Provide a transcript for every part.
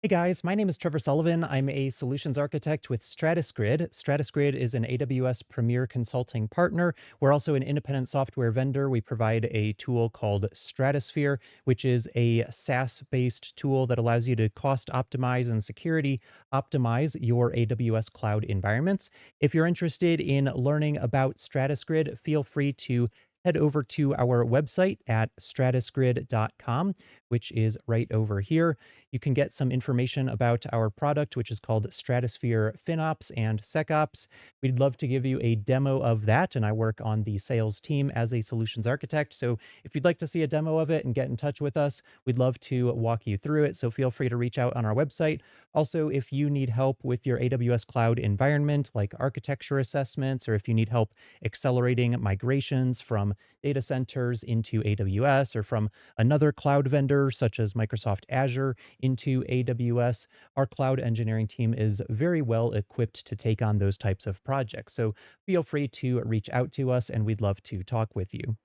Hey guys, my name is Trevor Sullivan. I'm a solutions architect with StratusGrid. StratusGrid is an AWS Premier Consulting partner. We're also an independent software vendor. We provide a tool called Stratosphere, which is a SaaS-based tool that allows you to cost optimize and security optimize your AWS cloud environments. If you're interested in learning about StratusGrid, feel free to head over to our website at stratusgrid.com, which is right over here. You can get some information about our product, which is called Stratosphere FinOps and SecOps. We'd love to give you a demo of that, and I work on the sales team as a solutions architect. So if you'd like to see a demo of it and get in touch with us, we'd love to walk you through it. So feel free to reach out on our website. Also, if you need help with your AWS cloud environment, like architecture assessments, or if you need help accelerating migrations from data centers into AWS or from another cloud vendor such as Microsoft Azure into AWS, our cloud engineering team is very well equipped to take on those types of projects. So feel free to reach out to us and we'd love to talk with you.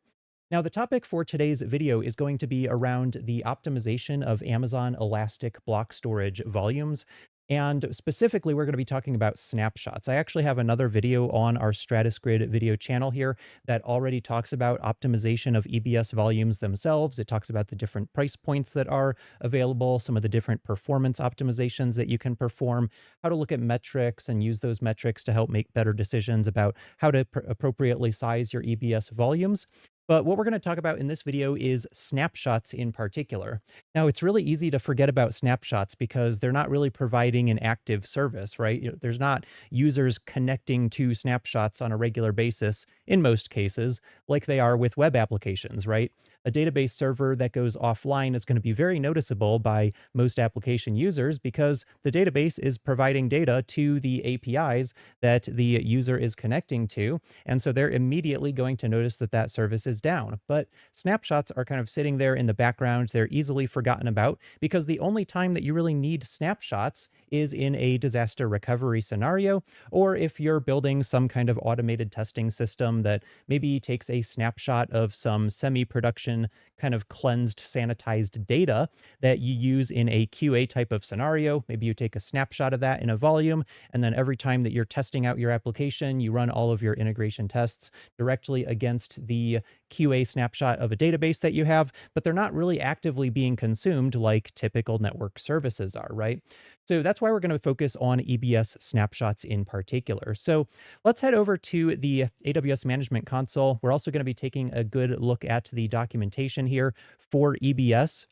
Now, the topic for today's video is going to be around the optimization of Amazon Elastic Block Storage volumes. And specifically, we're going to be talking about snapshots. I actually have another video on our StratusGrid video channel here that already talks about optimization of EBS volumes themselves. It talks about the different price points that are available, some of the different performance optimizations that you can perform, how to look at metrics and use those metrics to help make better decisions about how to appropriately size your EBS volumes. But what we're going to talk about in this video is snapshots in particular. Now, it's really easy to forget about snapshots because they're not really providing an active service, right? There's not users connecting to snapshots on a regular basis in most cases, like they are with web applications, right? A database server that goes offline is going to be very noticeable by most application users because the database is providing data to the APIs that the user is connecting to. And so they're immediately going to notice that that service is down. But snapshots are kind of sitting there in the background. They're easily forgotten about because the only time that you really need snapshots is in a disaster recovery scenario, or if you're building some kind of automated testing system that maybe takes a snapshot of some semi-production kind of cleansed, sanitized data that you use in a QA type of scenario. Maybe you take a snapshot of that in a volume, and then every time that you're testing out your application, you run all of your integration tests directly against the QA snapshot of a database that you have, but they're not really actively being consumed like typical network services are, right? So that's why we're going to focus on EBS snapshots in particular. So let's head over to the AWS Management Console. We're also going to be taking a good look at the documentation here for EBS.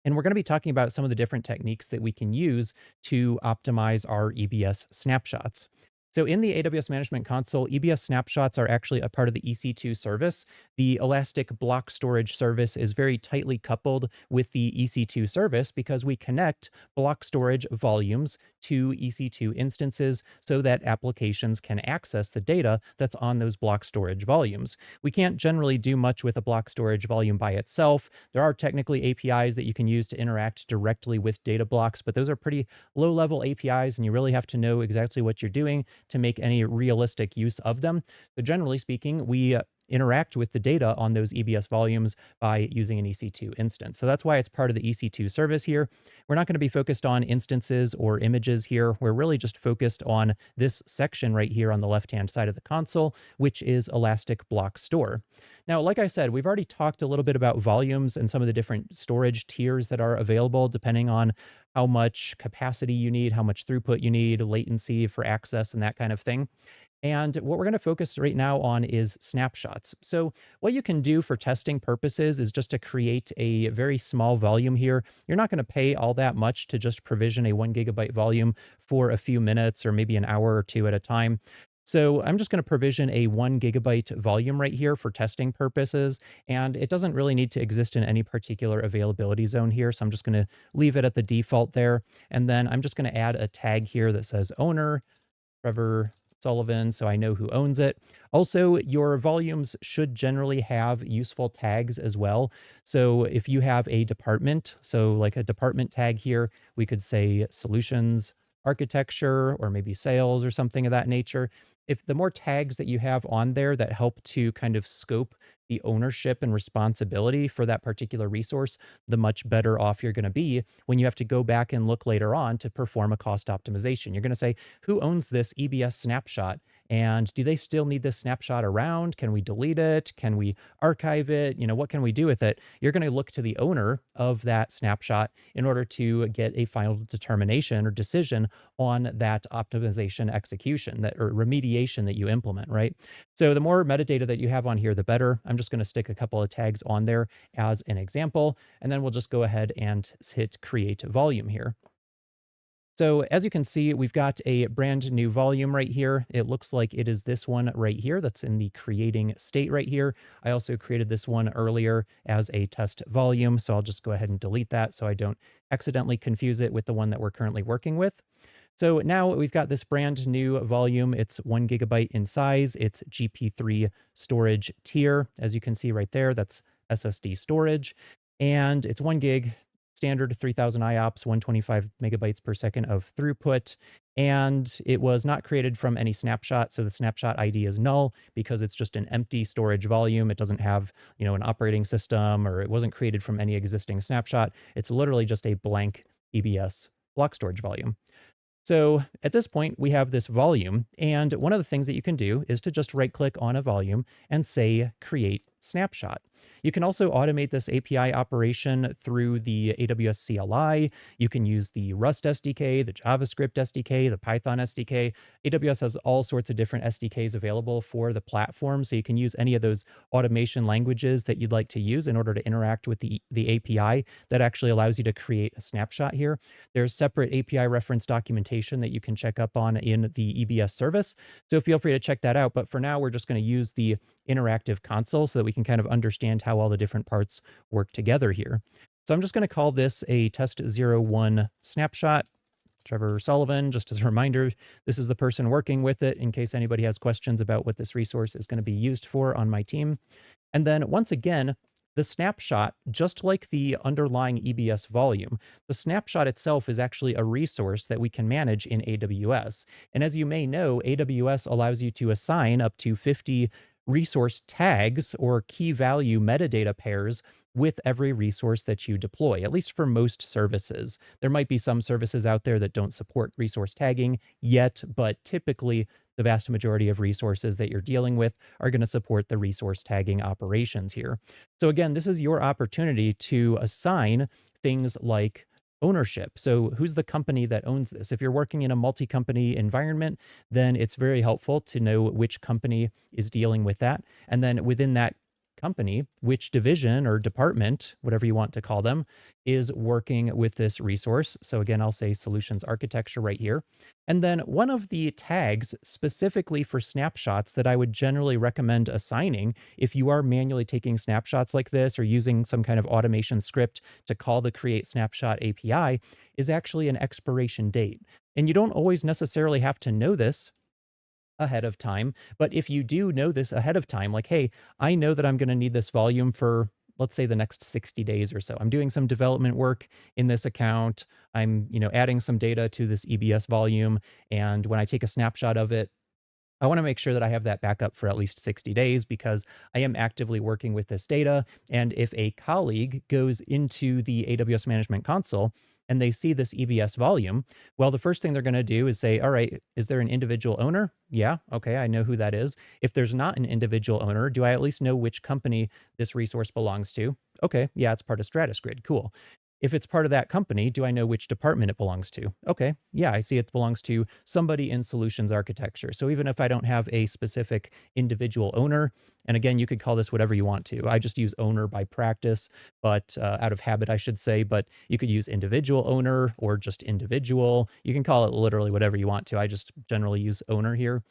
And we're going to be talking about some of the different techniques that we can use to optimize our EBS snapshots. So in the AWS Management Console, EBS snapshots are actually a part of the EC2 service. The Elastic Block Storage service is very tightly coupled with the EC2 service because we connect block storage volumes to EC2 instances so that applications can access the data that's on those block storage volumes. We can't generally do much with a block storage volume by itself. There are technically APIs that you can use to interact directly with data blocks, but those are pretty low-level APIs, and you really have to know exactly what you're doing to make any realistic use of them. So generally speaking, we interact with the data on those EBS volumes by using an EC2 instance. So that's why it's part of the EC2 service here. We're not going to be focused on instances or images here. We're really just focused on this section right here on the left-hand side of the console, which is Elastic Block Store. Now, like I said, we've already talked a little bit about volumes and some of the different storage tiers that are available depending on how much capacity you need, how much throughput you need, latency for access, and that kind of thing. And what we're going to focus right now on is snapshots. So what you can do for testing purposes is just to create a very small volume here. You're not going to pay all that much to just provision a 1 GB volume for a few minutes or maybe an hour or two at a time. So I'm just going to provision a 1 GB volume right here for testing purposes, and it doesn't really need to exist in any particular availability zone here. So I'm just going to leave it at the default there. And then I'm just going to add a tag here that says owner, Trevor Sullivan, so I know who owns it. Also, your volumes should generally have useful tags as well. So if you have a department, so like a department tag here, we could say solutions architecture or maybe sales or something of that nature, if the more tags that you have on there that help to kind of scope the ownership and responsibility for that particular resource, the much better off you're going to be when you have to go back and look later on to perform a cost optimization. You're going to say, who owns this EBS snapshot? And do they still need this snapshot around? Can we delete it? Can we archive it? What can we do with it? You're going to look to the owner of that snapshot in order to get a final determination or decision on that optimization execution that or remediation that you implement, right? So the more metadata that you have on here, the better. I'm just going to stick a couple of tags on there as an example, and then we'll just go ahead and hit create volume here. So as you can see, we've got a brand new volume right here. It looks like it is this one right here that's in the creating state right here. I also created this one earlier as a test volume, so I'll just go ahead and delete that so I don't accidentally confuse it with the one that we're currently working with. So now we've got this brand new volume. It's 1 GB in size. It's GP3 storage tier. As you can see right there, that's SSD storage. And it's 1 gig, standard 3000 IOPS, 125 megabytes per second of throughput. And it was not created from any snapshot. So the snapshot ID is null because it's just an empty storage volume. It doesn't have, an operating system, or it wasn't created from any existing snapshot. It's literally just a blank EBS block storage volume. So at this point, we have this volume, and one of the things that you can do is to just right-click on a volume and say create snapshot. You can also automate this API operation through the AWS CLI. You can use the Rust SDK, the JavaScript SDK, the Python SDK. AWS has all sorts of different SDKs available for the platform, so you can use any of those automation languages that you'd like to use in order to interact with the API that actually allows you to create a snapshot here. There's separate API reference documentation that you can check up on in the EBS service, so feel free to check that out. But for now, we're just going to use the interactive console so that we can kind of understand how all the different parts work together here. So I'm just going to call this a test01 snapshot. Trevor Sullivan, just as a reminder, this is the person working with it in case anybody has questions about what this resource is going to be used for on my team. And then once again, the snapshot, just like the underlying EBS volume, the snapshot itself is actually a resource that we can manage in AWS. And as you may know, AWS allows you to assign up to 50 resource tags or key value metadata pairs with every resource that you deploy, at least for most services. There might be some services out there that don't support resource tagging yet, but typically the vast majority of resources that you're dealing with are going to support the resource tagging operations here. So again, this is your opportunity to assign things like ownership. So who's the company that owns this? If you're working in a multi-company environment, then it's very helpful to know which company is dealing with that. And then within that company, which division or department, whatever you want to call them, is working with this resource. So again, I'll say solutions architecture right here. And then one of the tags specifically for snapshots that I would generally recommend assigning if you are manually taking snapshots like this or using some kind of automation script to call the create snapshot API is actually an expiration date. And you don't always necessarily have to know this ahead of time. But if you do know this ahead of time, like, hey, I know that I'm going to need this volume for, let's say, the next 60 days or so. I'm doing some development work in this account. I'm, adding some data to this EBS volume. And when I take a snapshot of it, I want to make sure that I have that backup for at least 60 days because I am actively working with this data. And if a colleague goes into the AWS Management Console and they see this EBS volume, well, the first thing they're going to do is say, all right, is there an individual owner? Yeah, okay, I know who that is. If there's not an individual owner, do I at least know which company this resource belongs to? Okay, yeah, it's part of StratusGrid. Cool. If it's part of that company, do I know which department it belongs to? Okay, yeah, I see it belongs to somebody in solutions architecture. So even if I don't have a specific individual owner, and again, you could call this whatever you want to. I just use owner by practice, but out of habit, I should say, but you could use individual owner or just individual. You can call it literally whatever you want to. I just generally use owner here.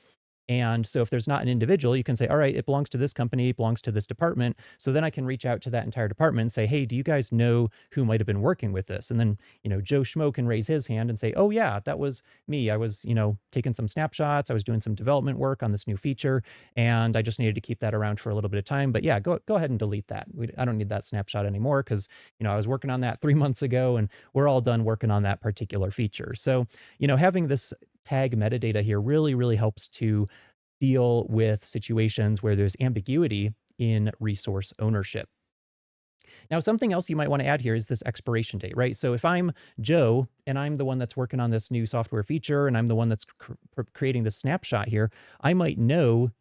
And so if there's not an individual, you can say, all right, it belongs to this company, it belongs to this department. So then I can reach out to that entire department and say, hey, do you guys know who might have been working with this? And then, Joe Schmo can raise his hand and say, oh, yeah, that was me. I was, taking some snapshots. I was doing some development work on this new feature, and I just needed to keep that around for a little bit of time. But yeah, go ahead and delete that. I don't need that snapshot anymore because, I was working on that 3 months ago and we're all done working on that particular feature. So, having this tag metadata here really, really helps to deal with situations where there's ambiguity in resource ownership. Now, something else you might want to add here is this expiration date, right? So if I'm Joe and I'm the one that's working on this new software feature and I'm the one that's creating this snapshot here, I might know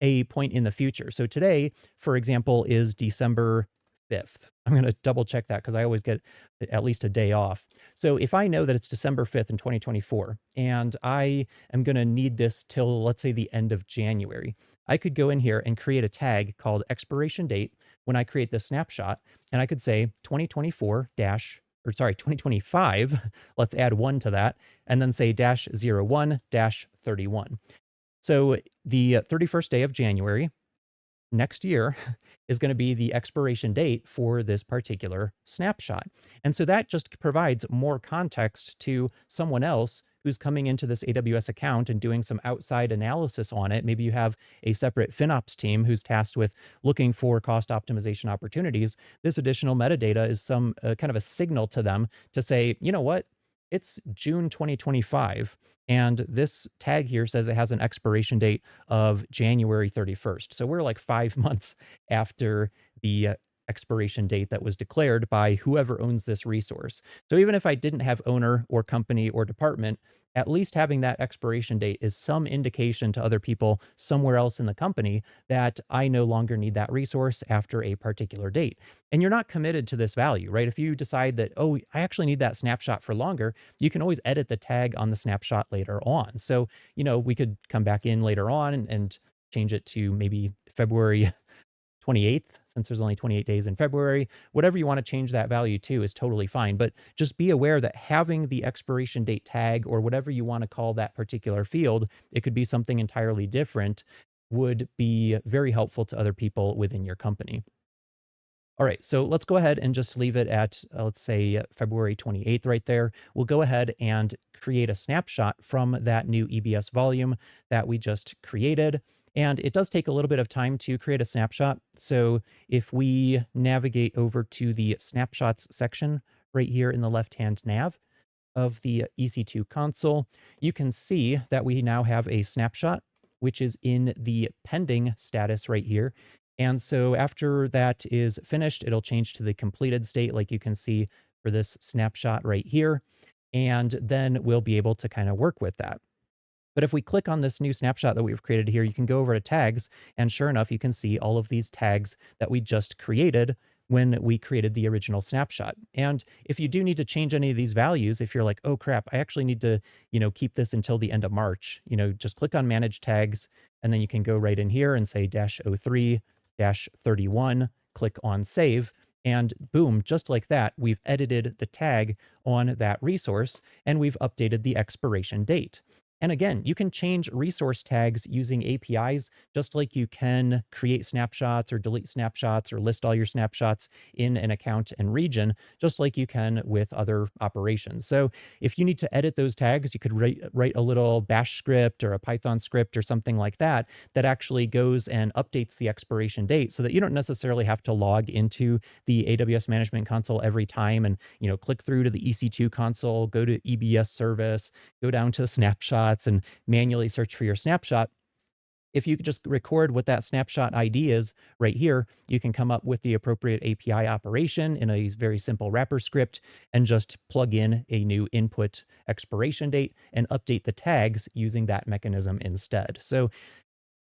a point in the future. So today, for example, is December 5th. I'm going to double check that because I always get at least a day off. So if I know that it's December 5th in 2024 and I am going to need this till, let's say, the end of January, I could go in here and create a tag called expiration date when I create this snapshot. And I could say 2024 dash, or sorry, 2025, let's add one to that, and then say dash 01 dash 31. So the 31st day of January next year is going to be the expiration date for this particular snapshot. And so that just provides more context to someone else who's coming into this AWS account and doing some outside analysis on it. Maybe you have a separate FinOps team who's tasked with looking for cost optimization opportunities. This additional metadata is some kind of a signal to them to say, you know what? It's June 2025, and this tag here says it has an expiration date of January 31st. So we're like 5 months after the expiration date that was declared by whoever owns this resource. So even if I didn't have owner or company or department, at least having that expiration date is some indication to other people somewhere else in the company that I no longer need that resource after a particular date. And you're not committed to this value, right? If you decide that, oh, I actually need that snapshot for longer, you can always edit the tag on the snapshot later on. So, we could come back in later on and change it to maybe February 28th, since there's only 28 days in February. Whatever you want to change that value to is totally fine. But just be aware that having the expiration date tag, or whatever you want to call that particular field, it could be something entirely different, would be very helpful to other people within your company. All right, so let's go ahead and just leave it at, let's say, February 28th right there. We'll go ahead and create a snapshot from that new EBS volume that we just created. And it does take a little bit of time to create a snapshot. So if we navigate over to the snapshots section right here in the left-hand nav of the EC2 console, you can see that we now have a snapshot, which is in the pending status right here. And so after that is finished, it'll change to the completed state, like you can see for this snapshot right here. And then we'll be able to kind of work with that. But if we click on this new snapshot that we've created here, you can go over to tags, and sure enough, you can see all of these tags that we just created when we created the original snapshot. And if you do need to change any of these values, if you're like, oh crap, I actually need to, keep this until the end of March, just click on manage tags, and then you can go right in here and say -03 -31, click on save, and boom, just like that, we've edited the tag on that resource and we've updated the expiration date. And again, you can change resource tags using APIs, just like you can create snapshots or delete snapshots or list all your snapshots in an account and region, just like you can with other operations. So if you need to edit those tags, you could write a little bash script or a Python script or something like that, that actually goes and updates the expiration date so that you don't necessarily have to log into the AWS Management Console every time and, click through to the EC2 console, go to EBS service, go down to snapshots and manually search for your snapshot. If you could just record what that snapshot ID is right here, you can come up with the appropriate API operation in a very simple wrapper script and just plug in a new input expiration date and update the tags using that mechanism instead. So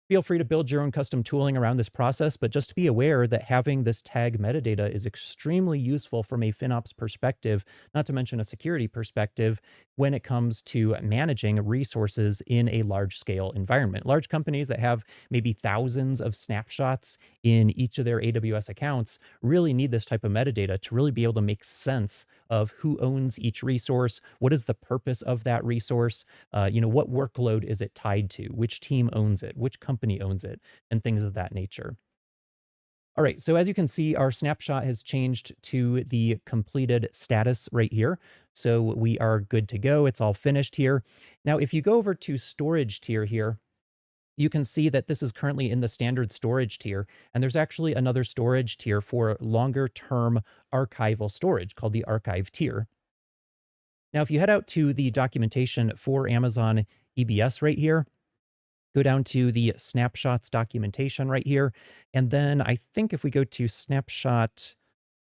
feel free to build your own custom tooling around this process, but just be aware that having this tag metadata is extremely useful from a FinOps perspective, not to mention a security perspective, when it comes to managing resources in a large-scale environment. Large companies that have maybe thousands of snapshots in each of their AWS accounts really need this type of metadata to really be able to make sense of who owns each resource, what is the purpose of that resource, what workload is it tied to, which team owns it, which company owns it, and things of that nature. All right, so as you can see, our snapshot has changed to the completed status right here. So we are good to go. It's all finished here. Now, if you go over to storage tier here, you can see that this is currently in the standard storage tier, and there's actually another storage tier for longer term archival storage called the archive tier. Now, if you head out to the documentation for Amazon EBS right here, go down to the snapshots documentation right here. And then I think if we go to snapshot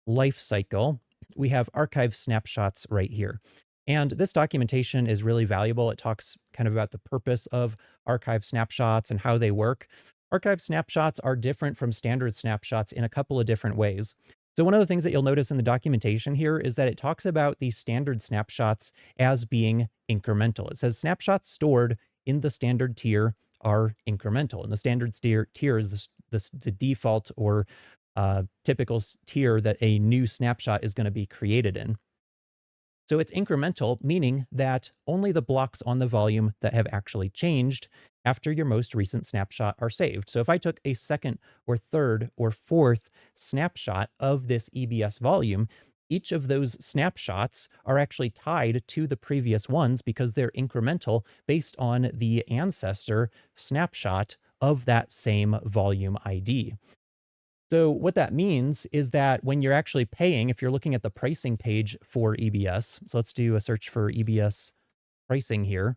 lifecycle, we have archive snapshots right here. And this documentation is really valuable. It talks kind of about the purpose of archive snapshots and how they work. Archive snapshots are different from standard snapshots in a couple of different ways. So one of the things that you'll notice in the documentation here is that it talks about the standard snapshots as being incremental. It says snapshots stored in the standard tier are incremental. And the standard tier is the default or typical tier that a new snapshot is going to be created in. So it's incremental, meaning that only the blocks on the volume that have actually changed after your most recent snapshot are saved. So if I took a second or third or fourth snapshot of this EBS volume, each of those snapshots are actually tied to the previous ones because they're incremental based on the ancestor snapshot of that same volume ID. So what that means is that when you're actually paying, if you're looking at the pricing page for EBS, so let's do a search for EBS pricing here.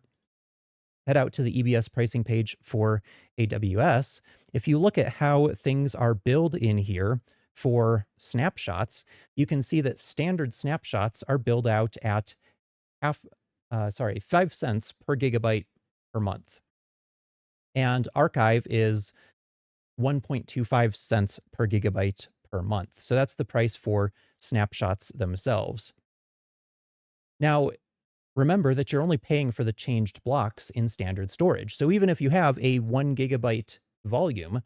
Head out to the EBS pricing page for AWS. If you look at how things are billed in here for snapshots, you can see that standard snapshots are billed out at 5 cents per gigabyte per month. And archive is 1.25 cents per gigabyte per month. So that's the price for snapshots themselves. Now, remember that you're only paying for the changed blocks in standard storage. So even if you have a 1 gigabyte volume,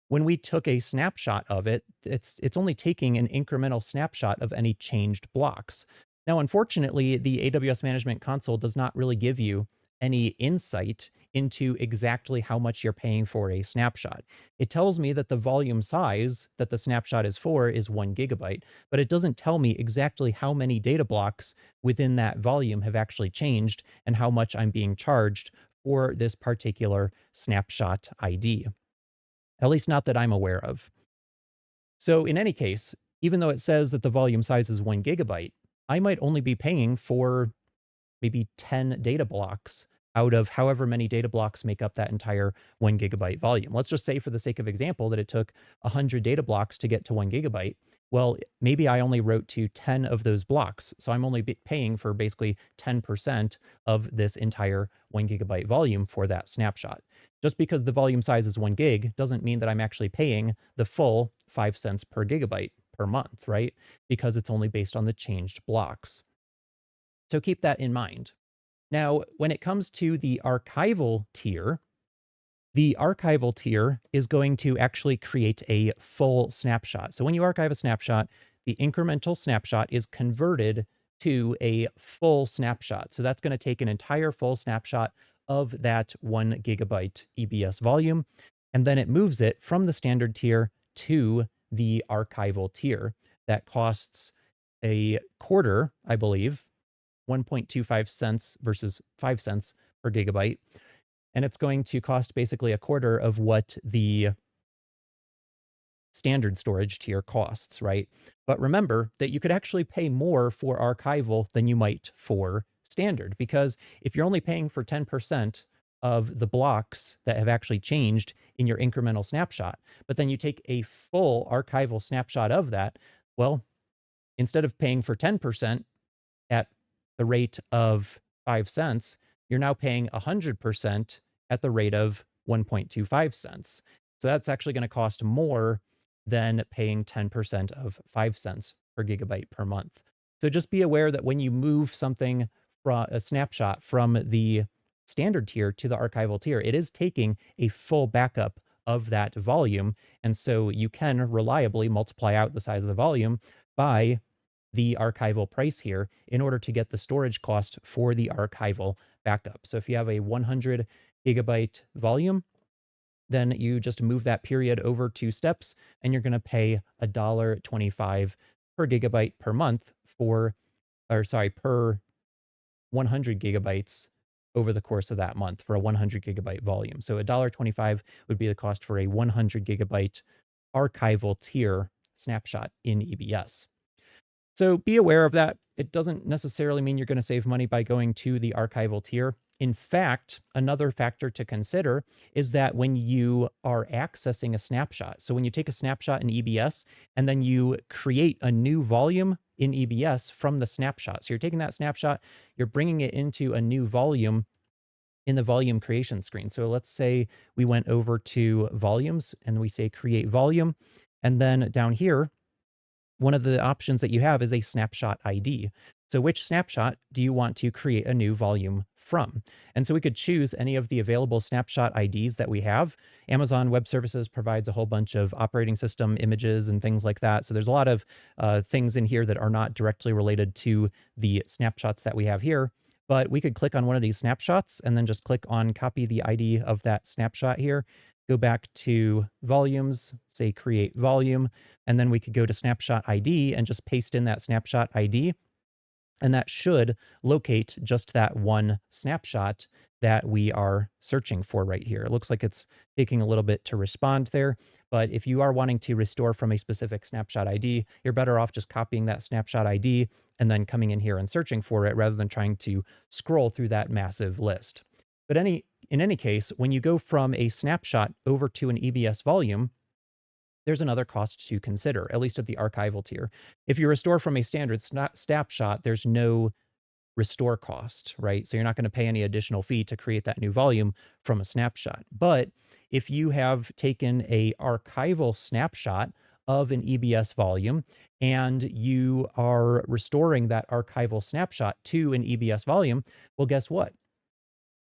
when we took a snapshot of it, it's only taking an incremental snapshot of any changed blocks. Now, unfortunately, the AWS Management Console does not really give you any insight into exactly how much you're paying for a snapshot. It tells me that the volume size that the snapshot is for is 1 gigabyte, but it doesn't tell me exactly how many data blocks within that volume have actually changed and how much I'm being charged for this particular snapshot ID. At least not that I'm aware of. So in any case, even though it says that the volume size is 1 gigabyte, I might only be paying for maybe 10 data blocks out of however many data blocks make up that entire 1 gigabyte volume. Let's just say for the sake of example that it took 100 data blocks to get to 1 gigabyte. Well, maybe I only wrote to 10 of those blocks. So I'm only paying for basically 10% of this entire 1 gigabyte volume for that snapshot. Just because the volume size is 1 gig doesn't mean that I'm actually paying the full 5 cents per gigabyte per month, right? Because it's only based on the changed blocks. So keep that in mind. Now, when it comes to the archival tier is going to actually create a full snapshot. So when you archive a snapshot, the incremental snapshot is converted to a full snapshot. So that's going to take an entire full snapshot of that 1 gigabyte EBS volume, and then it moves it from the standard tier to the archival tier. That costs a quarter, I believe, 1.25 cents versus 5 cents per gigabyte. And it's going to cost basically a quarter of what the standard storage tier costs, right? But remember that you could actually pay more for archival than you might for standard, because if you're only paying for 10% of the blocks that have actually changed in your incremental snapshot, but then you take a full archival snapshot of that, well, instead of paying for 10% at the rate of 5 cents, you're now paying 100% at the rate of 1.25 cents. So that's actually going to cost more than paying 10% of 5 cents per gigabyte per month. So just be aware that when you move something from a snapshot from the standard tier to the archival tier, it is taking a full backup of that volume. And so you can reliably multiply out the size of the volume by the archival price here in order to get the storage cost for the archival backup. So if you have a 100 gigabyte volume, then you just move that period over 2 steps and you're going to pay $1.25 per gigabyte per month for, or sorry, per 100 gigabytes over the course of that month for a 100 gigabyte volume. So $1.25 would be the cost for a 100 gigabyte archival tier snapshot in EBS. So be aware of that. It doesn't necessarily mean you're going to save money by going to the archival tier. In fact, another factor to consider is that when you are accessing a snapshot, so when you take a snapshot in EBS and then you create a new volume in EBS from the snapshot. So you're taking that snapshot, you're bringing it into a new volume in the volume creation screen. So let's say we went over to volumes and we say create volume. And then down here, one of the options that you have is a snapshot ID. So which snapshot do you want to create a new volume from? And so we could choose any of the available snapshot IDs that we have. Amazon Web Services provides a whole bunch of operating system images and things like that. So there's a lot of things in here that are not directly related to the snapshots that we have here. But we could click on one of these snapshots and then just click on copy the ID of that snapshot here. Go back to volumes, say create volume, and then we could go to snapshot ID and just paste in that snapshot ID. And that should locate just that one snapshot that we are searching for right here. It looks like it's taking a little bit to respond there, but if you are wanting to restore from a specific snapshot ID, you're better off just copying that snapshot ID and then coming in here and searching for it rather than trying to scroll through that massive list. But in any case, when you go from a snapshot over to an EBS volume, there's another cost to consider, at least at the archival tier. If you restore from a standard snapshot, there's no restore cost, right? So you're not going to pay any additional fee to create that new volume from a snapshot. But if you have taken a archival snapshot of an EBS volume and you are restoring that archival snapshot to an EBS volume, well, guess what?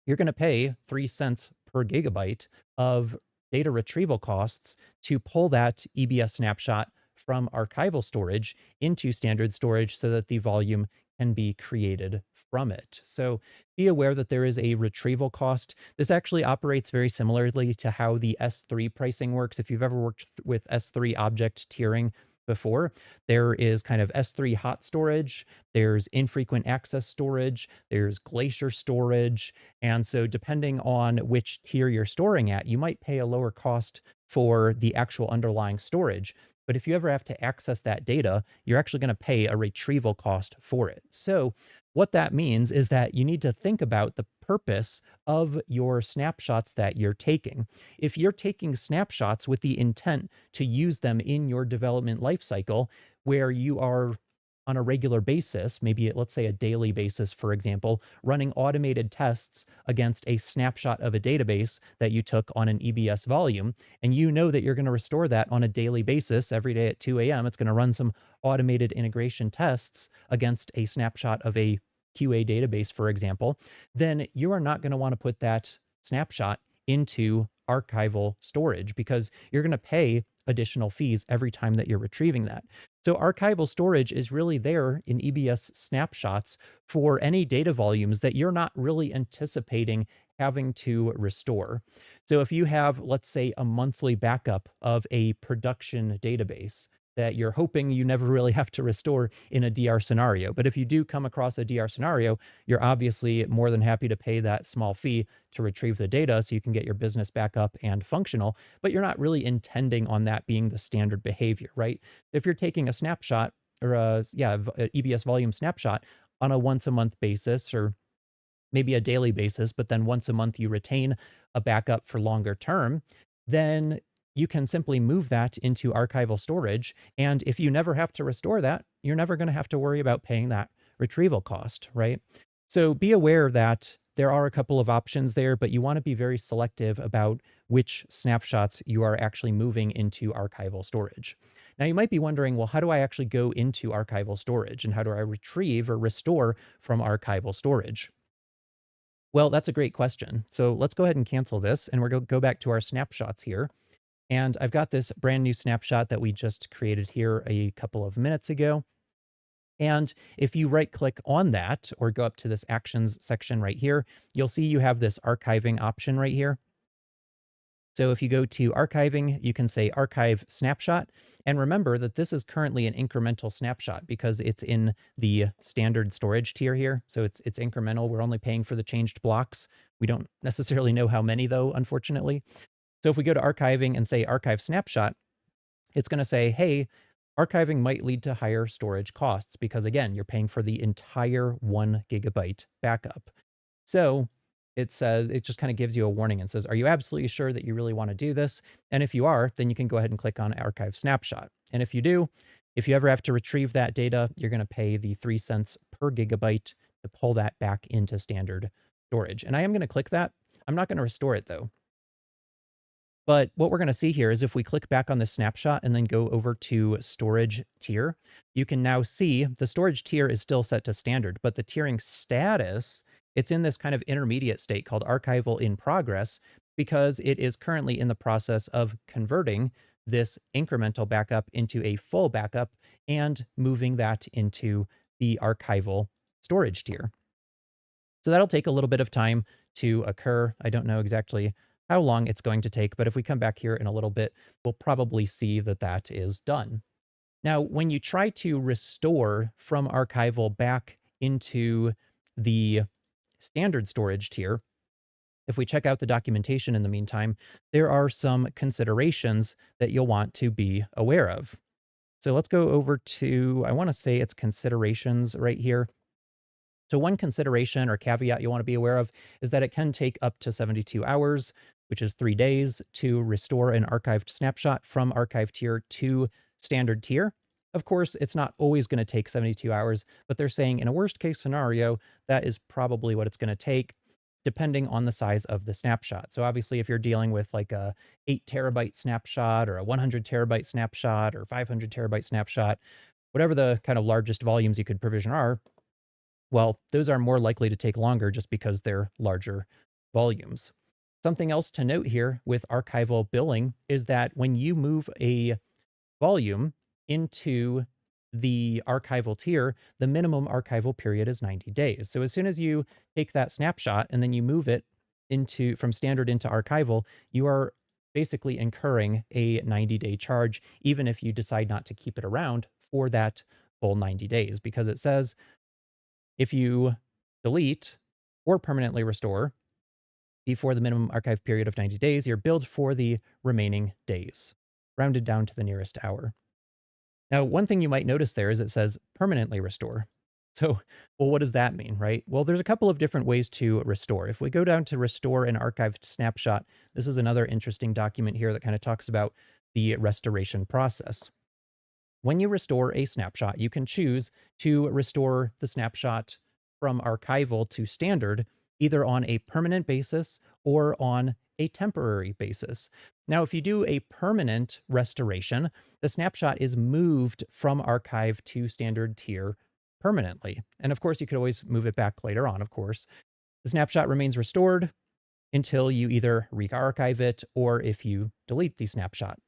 You're going to pay 3 cents per gigabyte of data retrieval costs to pull that EBS snapshot from archival storage into standard storage so that the volume can be created from it. So be aware that there is a retrieval cost. This actually operates very similarly to how the S3 pricing works. If you've ever worked with S3 object tiering before, there is kind of S3 hot storage, there's infrequent access storage, there's glacier storage. And so depending on which tier you're storing at, you might pay a lower cost for the actual underlying storage. But if you ever have to access that data, you're actually going to pay a retrieval cost for it. So what that means is that you need to think about the purpose of your snapshots that you're taking. If you're taking snapshots with the intent to use them in your development lifecycle, where you are on a regular basis, maybe let's say a daily basis, for example, running automated tests against a snapshot of a database that you took on an EBS volume, and you know that you're going to restore that on a daily basis every day at 2 a.m., it's going to run some automated integration tests against a snapshot of a QA database, for example, then you are not going to want to put that snapshot into archival storage because you're going to pay additional fees every time that you're retrieving that. So archival storage is really there in EBS snapshots for any data volumes that you're not really anticipating having to restore. So if you have, let's say, a monthly backup of a production database that you're hoping you never really have to restore in a DR scenario. But if you do come across a DR scenario, you're obviously more than happy to pay that small fee to retrieve the data so you can get your business back up and functional, but you're not really intending on that being the standard behavior, right? If you're taking a snapshot or a EBS volume snapshot on a once a month basis or maybe a daily basis, but then once a month you retain a backup for longer term, then you can simply move that into archival storage. And if you never have to restore that, you're never going to have to worry about paying that retrieval cost, right? So be aware that there are a couple of options there, but you want to be very selective about which snapshots you are actually moving into archival storage. Now, you might be wondering, well, how do I actually go into archival storage and how do I retrieve or restore from archival storage? Well, that's a great question. So let's go ahead and cancel this and we're going to go back to our snapshots here. And I've got this brand new snapshot that we just created here a couple of minutes ago. And if you right click on that or go up to this actions section right here, you'll see you have this archiving option right here. So if you go to archiving, you can say archive snapshot. And remember that this is currently an incremental snapshot because it's in the standard storage tier here. So it's incremental. We're only paying for the changed blocks. We don't necessarily know how many though, unfortunately. So if we go to archiving and say archive snapshot, it's going to say, hey, archiving might lead to higher storage costs because again, you're paying for the entire 1 GB backup. So it says, it just kind of gives you a warning and says, are you absolutely sure that you really want to do this? And if you are, then you can go ahead and click on archive snapshot. And if you do, if you ever have to retrieve that data, you're going to pay the 3 cents per gigabyte to pull that back into standard storage. And I am going to click that. I'm not going to restore it though. But what we're going to see here is if we click back on the snapshot and then go over to storage tier, you can now see the storage tier is still set to standard, but the tiering status, it's in this kind of intermediate state called archival in progress because it is currently in the process of converting this incremental backup into a full backup and moving that into the archival storage tier. So that'll take a little bit of time to occur. I don't know exactly how long it's going to take, but if we come back here in a little bit, we'll probably see that that is done. Now, when you try to restore from archival back into the standard storage tier, if we check out the documentation in the meantime, there are some considerations that you'll want to be aware of. So let's go over to, I want to say it's considerations right here. So one consideration or caveat you want to be aware of is that it can take up to 72 hours, which is 3 days, to restore an archived snapshot from archive tier to standard tier. Of course, it's not always going to take 72 hours, but they're saying in a worst case scenario, that is probably what it's going to take depending on the size of the snapshot. So obviously, if you're dealing with like a 8 terabyte snapshot or a 100 terabyte snapshot or 500 terabyte snapshot, whatever the kind of largest volumes you could provision are, well, those are more likely to take longer just because they're larger volumes. Something else to note here with archival billing is that when you move a volume into the archival tier, the minimum archival period is 90 days. So as soon as you take that snapshot and then you move it into from standard into archival, you are basically incurring a 90-day charge, even if you decide not to keep it around for that full 90 days, because it says if you delete or permanently restore before the minimum archive period of 90 days, you're billed for the remaining days, rounded down to the nearest hour. Now, one thing you might notice there is it says permanently restore. So, well, what does that mean, right? Well, there's a couple of different ways to restore. If we go down to restore an archived snapshot, this is another interesting document here that kind of talks about the restoration process. When you restore a snapshot, you can choose to restore the snapshot from archival to standard, either on a permanent basis or on a temporary basis. Now, if you do a permanent restoration, the snapshot is moved from archive to standard tier permanently. And of course, you could always move it back later on, of course. The snapshot remains restored until you either re-archive it or if you delete the snapshot.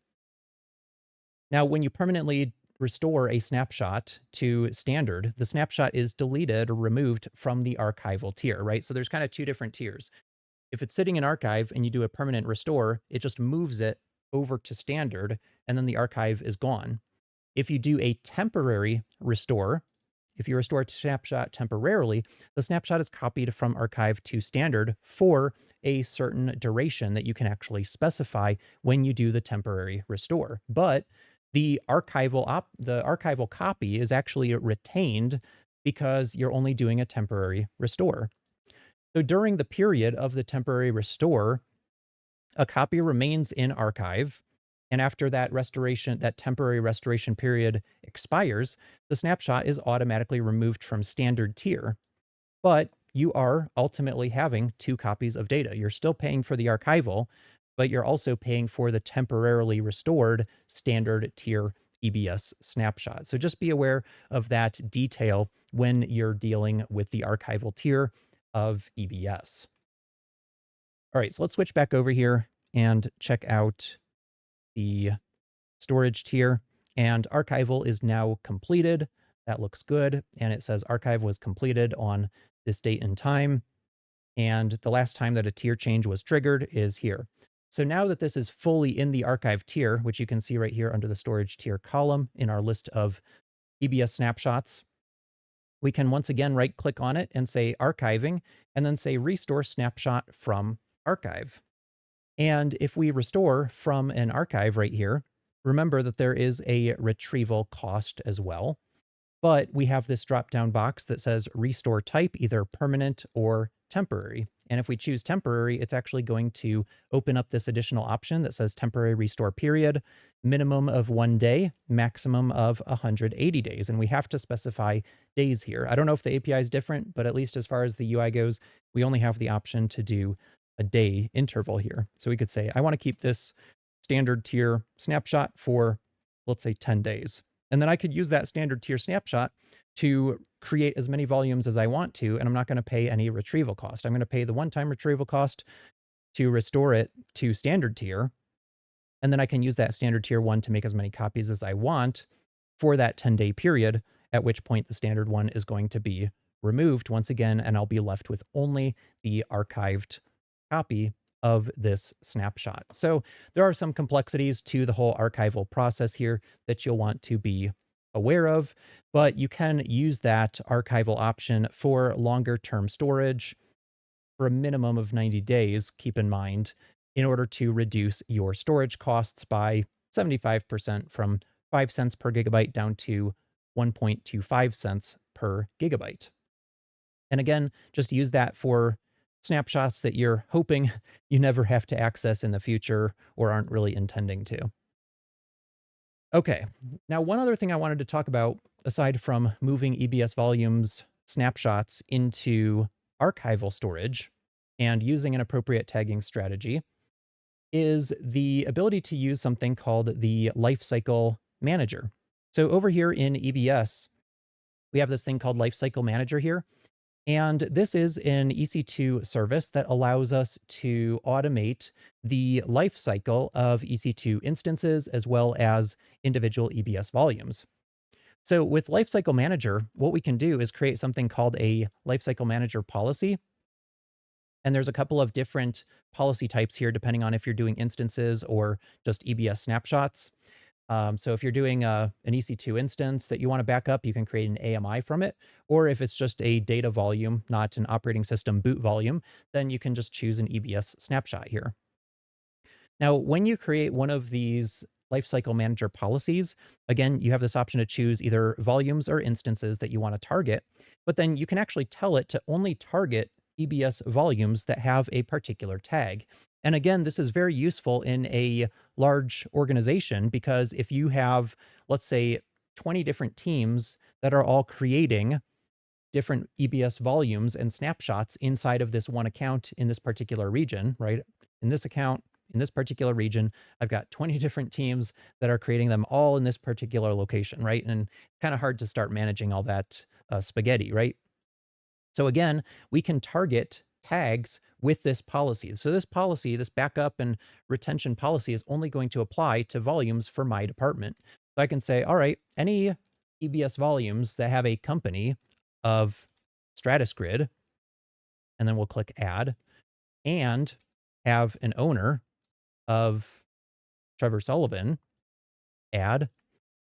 Now, when you permanently restore a snapshot to standard, the snapshot is deleted or removed from the archival tier, right? So there's kind of two different tiers. If it's sitting in archive and you do a permanent restore, it just moves it over to standard and then the archive is gone. If you do a temporary restore, if you restore a snapshot temporarily, the snapshot is copied from archive to standard for a certain duration that you can actually specify when you do the temporary restore. But the archival copy is actually retained because you're only doing a temporary restore. So during the period of the temporary restore, a copy remains in archive. And after that restoration, that temporary restoration period expires, the snapshot is automatically removed from standard tier. But you are ultimately having 2 copies of data. You're still paying for the archival, but you're also paying for the temporarily restored standard tier EBS snapshot. So just be aware of that detail when you're dealing with the archival tier of EBS. All right, so let's switch back over here and check out the storage tier. And archival is now completed. That looks good. And it says archive was completed on this date and time. And the last time that a tier change was triggered is here. So now that this is fully in the archive tier, which you can see right here under the storage tier column in our list of EBS snapshots, we can once again right click on it and say archiving, and then say restore snapshot from archive. And if we restore from an archive right here, remember that there is a retrieval cost as well. But we have this drop down box that says restore type, either permanent or temporary. And if we choose temporary, it's actually going to open up this additional option that says temporary restore period, minimum of 1 day, maximum of 180 days. And we have to specify days here. I don't know if the API is different, but at least as far as the UI goes, we only have the option to do a day interval here. So we could say, I want to keep this standard tier snapshot for, let's say, 10 days. And then I could use that standard tier snapshot to create as many volumes as I want to, and I'm not going to pay any retrieval cost. I'm going to pay the one-time retrieval cost to restore it to standard tier, and then I can use that standard tier one to make as many copies as I want for that 10-day period, at which point the standard one is going to be removed once again, and I'll be left with only the archived copy of this snapshot. So there are some complexities to the whole archival process here that you'll want to be aware of, but you can use that archival option for longer term storage for a minimum of 90 days, keep in mind, in order to reduce your storage costs by 75% from 5 cents per gigabyte down to 1.25 cents per gigabyte. And again, just use that for snapshots that you're hoping you never have to access in the future or aren't really intending to. Okay, now one other thing I wanted to talk about, aside from moving EBS volumes snapshots into archival storage and using an appropriate tagging strategy, is the ability to use something called the Lifecycle Manager. So over here in EBS, we have this thing called Lifecycle Manager here. And this is an EC2 service that allows us to automate the life cycle of EC2 instances as well as individual EBS volumes. So with Lifecycle Manager, what we can do is create something called a Lifecycle Manager policy. And there's a couple of different policy types here, depending on if you're doing instances or just EBS snapshots. So if you're doing an EC2 instance that you want to back up, you can create an AMI from it. Or if it's just a data volume, not an operating system boot volume, then you can just choose an EBS snapshot here. Now, when you create one of these Lifecycle Manager policies, again, you have this option to choose either volumes or instances that you want to target, but then you can actually tell it to only target EBS volumes that have a particular tag. And again, this is very useful in a large organization because if you have, let's say, 20 different teams that are all creating different EBS volumes and snapshots inside of this one account in this particular region, right? In this account, in this particular region, I've got 20 different teams that are creating them all in this particular location, right? And kind of hard to start managing all that spaghetti, right? So again, we can target tags with this policy. So this policy, this backup and retention policy is only going to apply to volumes for my department. So I can say, all right, any EBS volumes that have a company of StratusGrid, and then we'll click add, and have an owner of Trevor Sullivan, add,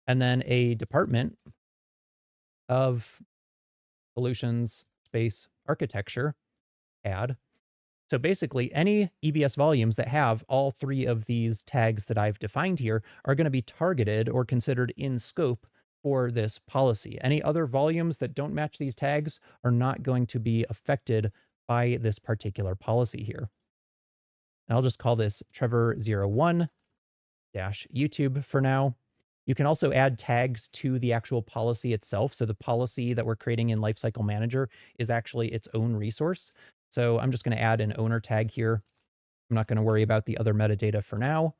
and then a department of solutions space architecture, add. So basically, any EBS volumes that have all three of these tags that I've defined here are going to be targeted or considered in scope for this policy. Any other volumes that don't match these tags are not going to be affected by this particular policy here. And I'll just call this Trevor01-YouTube for now. You can also add tags to the actual policy itself. So the policy that we're creating in Lifecycle Manager is actually its own resource. So I'm just going to add an owner tag here. I'm not going to worry about the other metadata for now,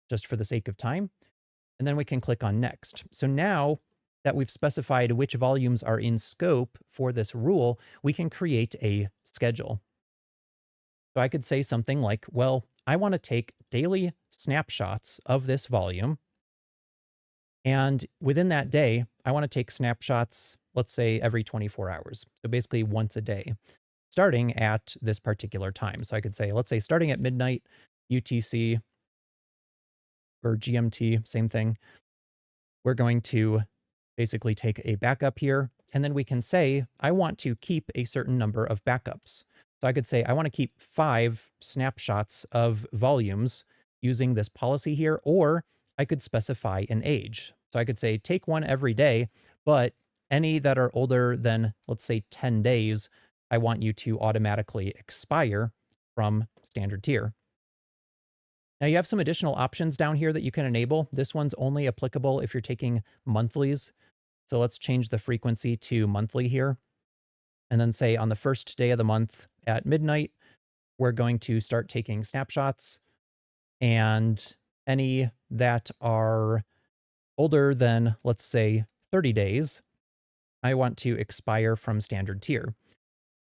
just for the sake of time. And then we can click on next. So now that we've specified which volumes are in scope for this rule, we can create a schedule. So I could say something like, well, I want to take daily snapshots of this volume And within that day, I want to take snapshots, let's say every 24 hours. So basically once a day, starting at this particular time. So I could say, let's say starting at midnight UTC or GMT, same thing. We're going to basically take a backup here, and then we can say, I want to keep a certain number of backups. So I could say, I want to keep 5 snapshots of volumes using this policy here, or I could specify an age. So I could say, take one every day, but any that are older than, let's say, 10 days, I want you to automatically expire from standard tier. Now you have some additional options down here that you can enable. This one's only applicable if you're taking monthlies. So let's change the frequency to monthly here. And then say on the first day of the month at midnight, we're going to start taking snapshots, and any that are older than, let's say, 30 days, I want to expire from standard tier.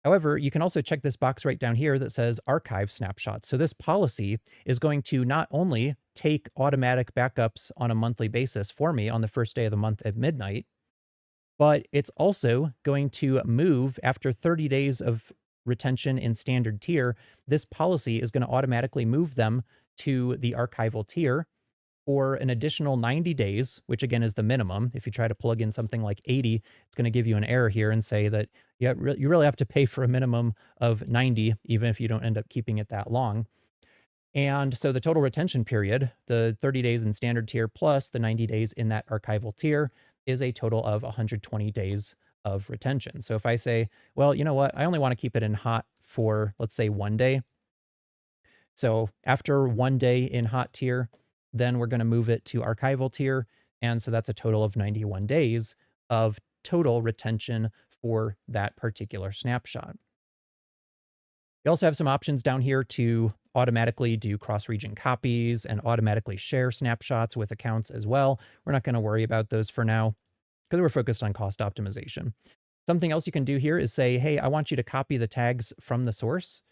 However, you can also check this box right down here that says archive snapshots. So this policy is going to not only take automatic backups on a monthly basis for me on the first day of the month at midnight, but it's also going to move after 30 days of retention in standard tier. This policy is going to automatically move them to the archival tier for an additional 90 days, which again is the minimum. If you try to plug in something like 80, it's going to give you an error here and say that you really have to pay for a minimum of 90, even if you don't end up keeping it that long. And so the total retention period, the 30 days in standard tier plus the 90 days in that archival tier, is a total of 120 days of retention. So if I say, well, you know what, I only want to keep it in hot for, let's say, 1 day. So after 1 day in hot tier, then we're going to move it to archival tier. And so that's a total of 91 days of total retention for that particular snapshot. You also have some options down here to automatically do cross-region copies and automatically share snapshots with accounts as well. We're not going to worry about those for now because we're focused on cost optimization. Something else you can do here is say, hey, I want you to copy the tags from the source.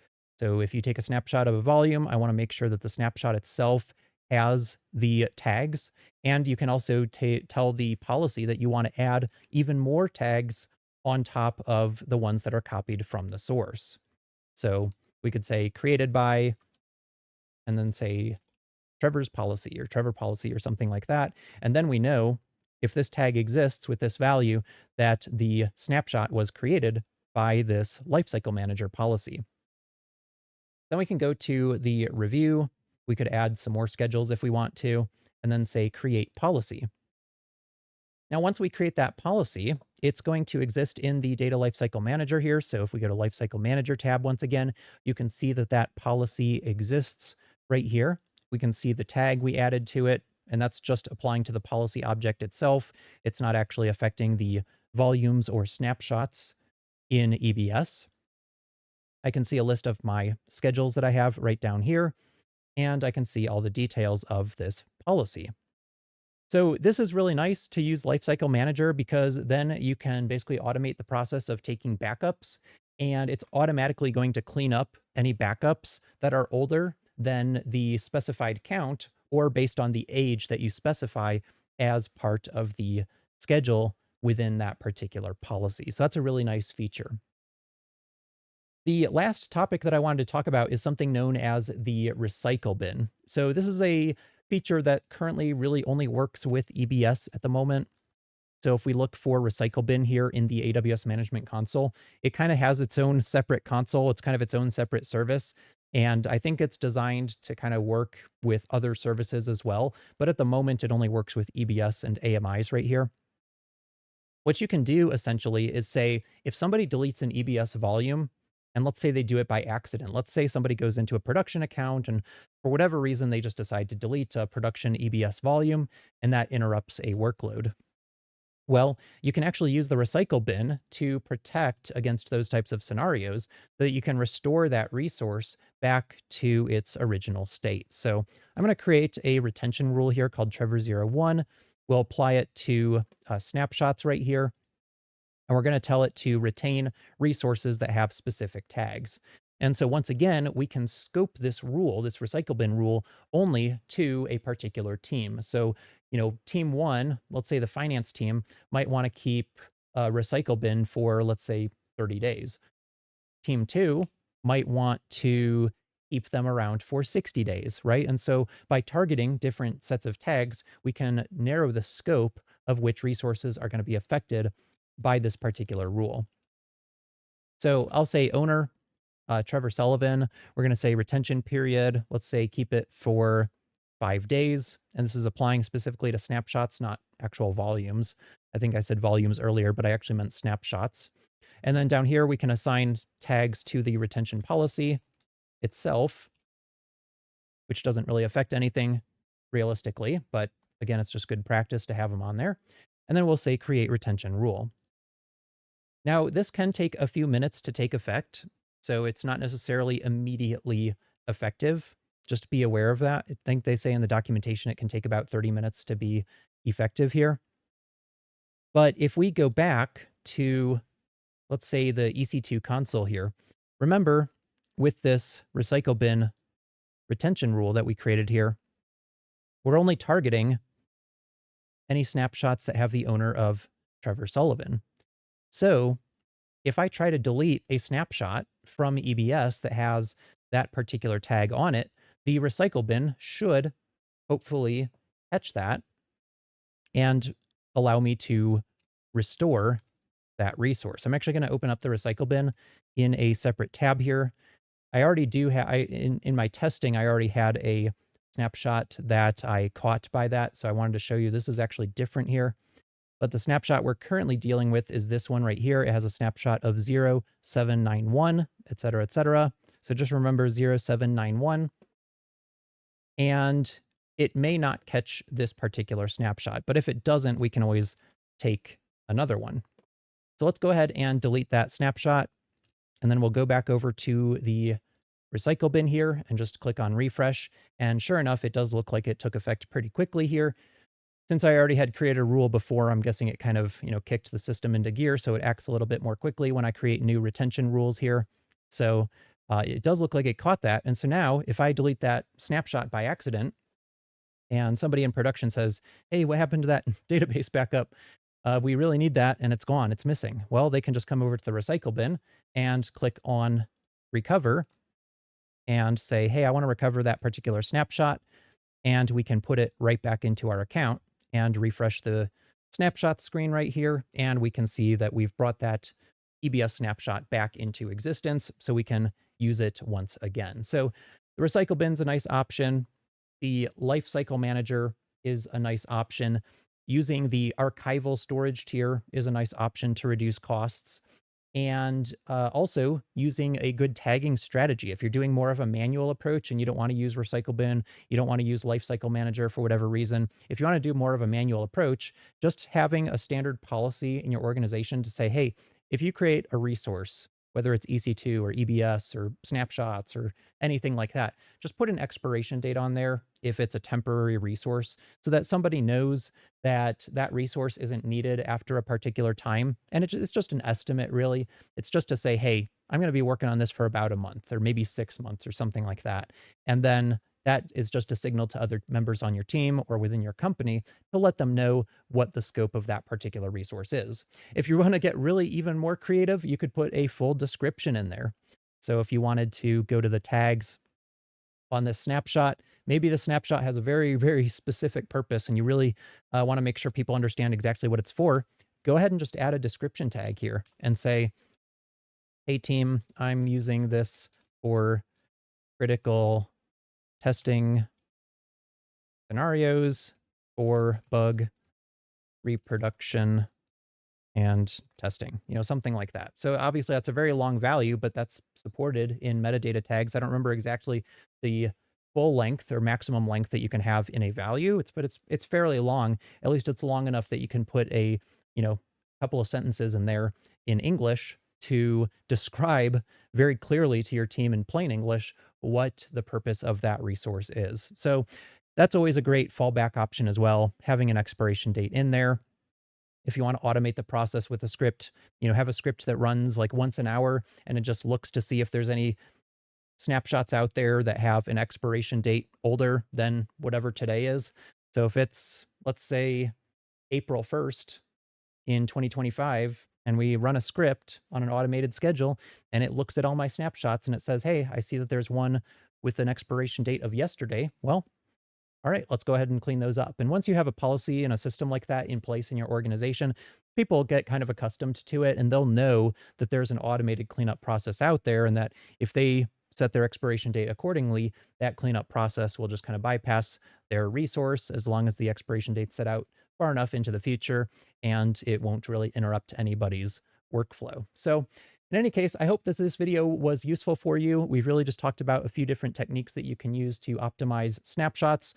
So if you take a snapshot of a volume, I want to make sure that the snapshot itself has the tags. And you can also tell the policy that you want to add even more tags on top of the ones that are copied from the source. So we could say created by, and then say Trevor's policy or Trevor policy or something like that. And then we know if this tag exists with this value that the snapshot was created by this lifecycle manager policy. Then we can go to the review. We could add some more schedules if we want to, and then say create policy. Now, once we create that policy, it's going to exist in the data lifecycle manager here. So if we go to lifecycle manager tab, once again, you can see that that policy exists right here. We can see the tag we added to it, and that's just applying to the policy object itself. It's not actually affecting the volumes or snapshots in EBS. I can see a list of my schedules that I have right down here, and I can see all the details of this policy. So this is really nice to use Lifecycle Manager because then you can basically automate the process of taking backups, and it's automatically going to clean up any backups that are older than the specified count or based on the age that you specify as part of the schedule within that particular policy. So that's a really nice feature. The last topic that I wanted to talk about is something known as the recycle bin. So this is a feature that currently really only works with EBS at the moment. So if we look for recycle bin here in the AWS Management Console, it kind of has its own separate console. It's kind of its own separate service. And I think it's designed to kind of work with other services as well. But at the moment, it only works with EBS and AMIs right here. What you can do essentially is say, if somebody deletes an EBS volume, and let's say they do it by accident. Let's say somebody goes into a production account and for whatever reason, they just decide to delete a production EBS volume, and that interrupts a workload. Well, you can actually use the recycle bin to protect against those types of scenarios so that you can restore that resource back to its original state. So I'm going to create a retention rule here called Trevor01. We'll apply it to snapshots right here. And we're going to tell it to retain resources that have specific tags. And so once again, we can scope this rule, this recycle bin rule, only to a particular team. So, team one, let's say the finance team, might want to keep a recycle bin for, let's say, 30 days. Team two might want to keep them around for 60 days, right? And so by targeting different sets of tags, we can narrow the scope of which resources are going to be affected by this particular rule. So I'll say owner, Trevor Sullivan. We're going to say retention period. Let's say keep it for 5 days. And this is applying specifically to snapshots, not actual volumes. I think I said volumes earlier, but I actually meant snapshots. And then down here, we can assign tags to the retention policy itself, which doesn't really affect anything realistically, but again, it's just good practice to have them on there. And then we'll say create retention rule. Now, this can take a few minutes to take effect, so it's not necessarily immediately effective. Just be aware of that. I think they say in the documentation it can take about 30 minutes to be effective here. But if we go back to, let's say, the EC2 console here, remember with this recycle bin retention rule that we created here, we're only targeting any snapshots that have the owner of Trevor Sullivan. So if I try to delete a snapshot from EBS that has that particular tag on it, the recycle bin should hopefully catch that and allow me to restore that resource. I'm actually going to open up the recycle bin in a separate tab here. I already do have, in my testing, I already had a snapshot that I caught by that. So I wanted to show you this is actually different here. But the snapshot we're currently dealing with is this one right here. It has a snapshot of 0791, et cetera, et cetera. So just remember 0791. And it may not catch this particular snapshot, but if it doesn't, we can always take another one. So let's go ahead and delete that snapshot. And then we'll go back over to the recycle bin here and just click on refresh. And sure enough, it does look like it took effect pretty quickly here. Since I already had created a rule before, I'm guessing it kind of, kicked the system into gear, so it acts a little bit more quickly when I create new retention rules here. So it does look like it caught that. And so now if I delete that snapshot by accident and somebody in production says, hey, what happened to that database backup? We really need that and it's gone, it's missing. Well, they can just come over to the recycle bin and click on recover and say, hey, I want to recover that particular snapshot. And we can put it right back into our account and refresh the snapshot screen right here. And we can see that we've brought that EBS snapshot back into existence so we can use it once again. So the recycle bin's a nice option. The lifecycle manager is a nice option. Using the archival storage tier is a nice option to reduce costs. And also using a good tagging strategy. If you're doing more of a manual approach and you don't want to use recycle bin, you don't want to use lifecycle manager for whatever reason, if you want to do more of a manual approach, just having a standard policy in your organization to say, hey, if you create a resource, whether it's EC2 or EBS or snapshots or anything like that, just put an expiration date on there if it's a temporary resource so that somebody knows that that resource isn't needed after a particular time. And it's just an estimate, really. It's just to say, hey, I'm going to be working on this for about a month or maybe 6 months or something like that. And then that is just a signal to other members on your team or within your company to let them know what the scope of that particular resource is. If you want to get really even more creative, you could put a full description in there. So if you wanted to go to the tags on this snapshot, maybe the snapshot has a very, very specific purpose and you really want to make sure people understand exactly what it's for, go ahead and just add a description tag here and say, hey team, I'm using this for critical testing scenarios for bug reproduction and testing, something like that. So obviously that's a very long value, but that's supported in metadata tags. I don't remember exactly the full length or maximum length that you can have in a value. But it's fairly long. At least it's long enough that you can put a, couple of sentences in there in English to describe very clearly to your team in plain English what the purpose of that resource is. So that's always a great fallback option as well, having an expiration date in there. If you want to automate the process with a script, have a script that runs like once an hour and it just looks to see if there's any snapshots out there that have an expiration date older than whatever today is. So if it's, let's say, April 1st in 2025, and we run a script on an automated schedule, and it looks at all my snapshots and it says, hey, I see that there's one with an expiration date of yesterday. Well, all right, let's go ahead and clean those up. And once you have a policy and a system like that in place in your organization, people get kind of accustomed to it, and they'll know that there's an automated cleanup process out there, and that if they set their expiration date accordingly, that cleanup process will just kind of bypass their resource as long as the expiration date's set out far enough into the future, and it won't really interrupt anybody's workflow. So in any case, I hope that this video was useful for you. We've really just talked about a few different techniques that you can use to optimize snapshots,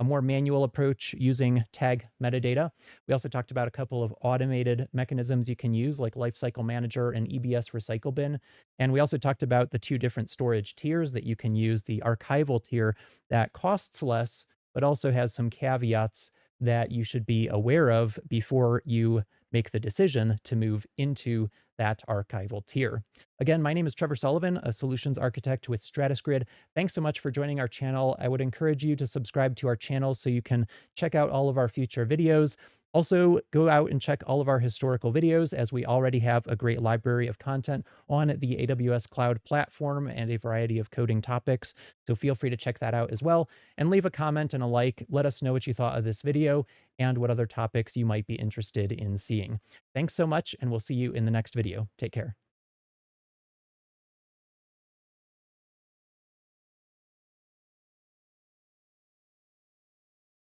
a more manual approach using tag metadata. We also talked about a couple of automated mechanisms you can use, like Lifecycle Manager and EBS Recycle Bin. And we also talked about the two different storage tiers that you can use, the archival tier that costs less, but also has some caveats that you should be aware of before you make the decision to move into that archival tier. Again, my name is Trevor Sullivan, a solutions architect with StratusGrid. Thanks so much for joining our channel. I would encourage you to subscribe to our channel so you can check out all of our future videos. Also, go out and check all of our historical videos, as we already have a great library of content on the AWS Cloud platform and a variety of coding topics. So feel free to check that out as well, and leave a comment and a like. Let us know what you thought of this video and what other topics you might be interested in seeing. Thanks so much, and we'll see you in the next video. Take care.